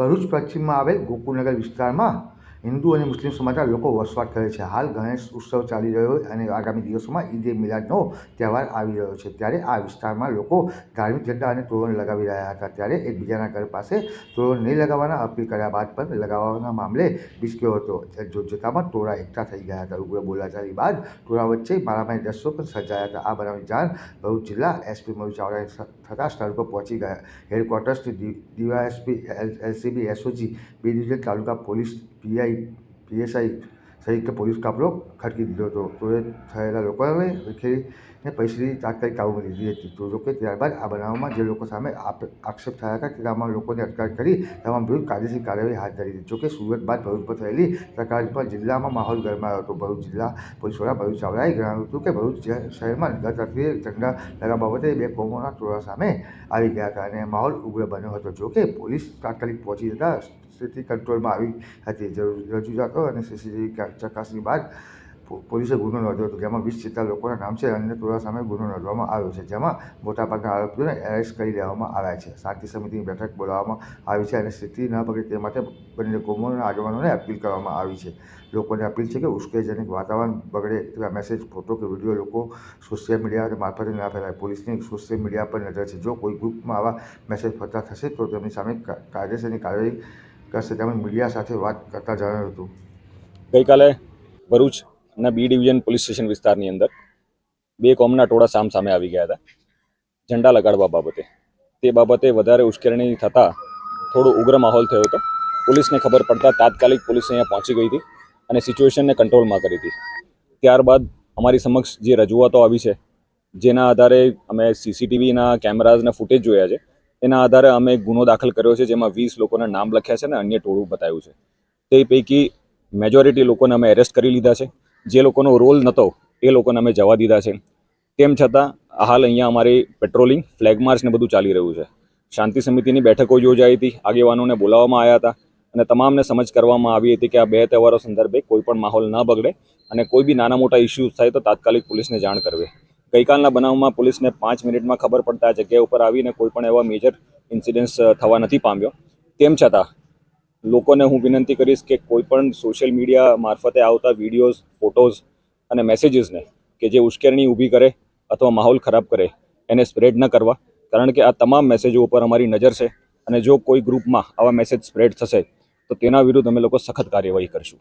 ભરૂચ પશ્ચિમમાં આવેલ ગોકુળનગર વિસ્તારમાં હિન્દુ અને મુસ્લિમ સમાજના લોકો વસવાટ કરે છે. હાલ ગણેશ ઉત્સવ ચાલી રહ્યો અને આગામી દિવસોમાં ઈદ-એ મિલાદનો તહેવાર આવી રહ્યો છે, ત્યારે આ વિસ્તારમાં લોકો ધાર્મિક ઝંડા અને તોરણ લગાવી રહ્યા હતા. ત્યારે એકબીજાના ઘર પાસે તોરણ નહીં લગાવવાના અપીલ કર્યા બાદ પણ લગાવવાના મામલે બિસ્ક્યો હતો. જોતજોતામાં ટોળા એકઠા થઈ ગયા હતા. ઉગ્ર બોલાચાલી બાદ ટોળા વચ્ચે મારામારી દ્રશ્યો પણ સર્જાયા હતા. આ બનાવની જાણ ભરૂચ જિલ્લા એસપી મયુર ચાવડાને થતાં સ્થળ પર પહોંચી ગયા. હેડક્વાર્ટર્સથી DYSP, LCB, SOG, B division, taluka police, PI, PSI સહિત પોલીસ કાફલો ખડકી દીધો હતો. ટોળે થયેલા લોકોને વિખેરીને પરિસ્થિતિ તાત્કાલિક કાબૂમાં લીધી હતી. જોકે ત્યારબાદ આ બનાવમાં જે લોકો સામે આક્ષેપ થયા હતા તે તમામ લોકોની અટકાયત કરી તમામ વિરુદ્ધ કાયદેસર કાર્યવાહી હાથ ધરી હતી. જોકે સુરત બાદ ભરૂચ પર થયેલી તકરારમાં જિલ્લામાં માહોલ ગરમાયો હતો. ભરૂચ જિલ્લા પોલીસ વડા મયુર ચાવડાએ જણાવ્યું હતું કે ભરૂચ શહેરમાં ગત રાત્રે ઝંડા લગાવવા બાબતે બે કોમોના ટોળા સામે આવી ગયા હતા અને માહોલ ઉગ્ર બન્યો હતો. જોકે પોલીસ તાત્કાલિક પહોંચી જતા સ્થિતિ કંટ્રોલમાં આવી હતી. રજૂઆતો અને સીસીટીવી ચકાસણી બાદ પોલીસે ગુનો નોંધ્યો હતો, જેમાં 20 જેટલા લોકોના નામ છે. અન્ય ટોળા સામે ગુનો નોંધવામાં આવ્યો છે, જેમાં મોટાભાગના આરોપીઓને એરેસ્ટ કરી લેવામાં આવ્યા છે. શાંતિ સમિતિની બેઠક બોલાવવામાં આવી છે અને સ્થિતિ ન બગડે તે માટે બંને કોમોના આગેવાનોને અપીલ કરવામાં આવી છે. લોકોને અપીલ છે કે ઉશ્કેરણીજનક વાતાવરણ બગડે તેવા મેસેજ, ફોટો કે વિડીયો લોકો સોશિયલ મીડિયા મારફતે ના ફેલાય. પોલીસની સોશિયલ મીડિયા પર નજર છે. જો કોઈ ગ્રુપમાં આવા મેસેજ ફરતા થશે તો તેમની સામે કાયદેસરની કાર્યવાહી કરશે. તેમજ મીડિયા સાથે વાત કરતા જણાવ્યું હતું. ગઈકાલે ભરૂચના બી ડિવિઝન પોલીસ સ્ટેશન વિસ્તારની અંદર બે કોમના ટોળા સામસામે આવી ગયા હતા ઝંડા લગાડવા બાબતે. તે બાબતે વધારે ઉશ્કેરણી થતાં થોડો ઉગ્ર માહોલ થયો હતો. પોલીસને ખબર પડતા તાત્કાલિક પોલીસ અહીંયા પહોંચી ગઈ હતી અને સિચ્યુએશનને કંટ્રોલમાં કરી હતી. ત્યારબાદ અમારી સમક્ષ જે રજૂઆતો આવી છે, જેના આધારે અમે સીસીટીવીના કેમેરાઝના ફૂટેજ જોયા છે, એના આધારે અમે ગુનો દાખલ કર્યો છે, જેમાં 20 લોકોના નામ લખ્યા છે અને અન્ય ટોળું બતાવ્યું છે. તે પૈકી મેજોરિટી લોકોને અમે એરેસ્ટ કરી લીધા છે. જે લોકોનો રોલ નહોતો એ લોકોને અમે જવા દીધા છે. તેમ છતાં હાલ અહીંયા અમારી પેટ્રોલિંગ, ફ્લેગ માર્ચ ને બધું ચાલી રહ્યું છે. શાંતિ સમિતિની બેઠકો યોજાઈ હતી, આગેવાનોને બોલાવવામાં આવ્યા હતા અને તમામને સમજ કરવામાં આવી હતી કે આ બે તહેવારો સંદર્ભે કોઈ પણ માહોલ ન બગડે અને કોઈ બી નાના મોટા ઇસ્યુઝ થાય તો તાત્કાલિક પોલીસને જાણ કરવી. ગઈકાલના બનાવમાં પોલીસને 5 મિનિટમાં ખબર પડતા જગ્યા ઉપર આવીને કોઈ પણ એવા મેજર ઇન્સિડન્ટ્સ થવા નથી પામ્યો. તેમ છતાં લોકોને હું વિનંતી કરીશ કે કોઈ પણ સોશિયલ મીડિયા મારફતે આવતા વિડીયોઝ, ફોટોઝ અને મેસેજીસને કે જે ઉશ્કેરણી ઊભી કરે અથવા માહોલ ખરાબ કરે એને સ્પ્રેડ ન કરવા, કારણ કે આ તમામ મેસેજો ઉપર અમારી નજર છે અને જો કોઈ ગ્રુપમાં આવા મેસેજ સ્પ્રેડ થશે તો તેના વિરુદ્ધ અમે લોકો સખત કાર્યવાહી કરીશું.